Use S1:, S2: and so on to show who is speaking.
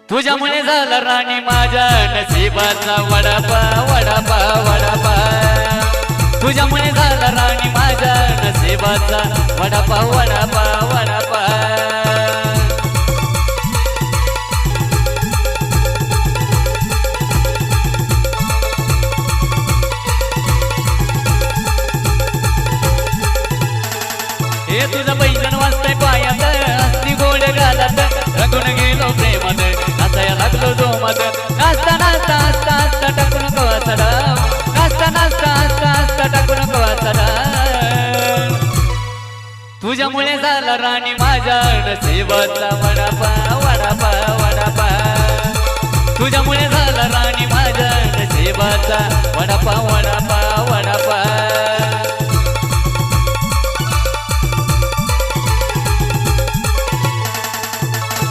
S1: तुझ्यामुळे झाला राणी माझ्या नशिबाचा वडापाव वडापाव वडापाव तुझ्यामुळे झाला राणी माझ्या नशिबाचा वडापाव वडापाव वडापाव हे तुझं पैंजण वाजतंय पायात असली गोड घालत रंगून गेलो प्रेमात नाचाया लागलो जोमात नाचता नाचता हसता हसता टाकू नको सडा नाचता नाचता हसता हसता टाकू नको सडा तुझ्यामुळे झाला राणी माझ्या नशिबाचा वडापाव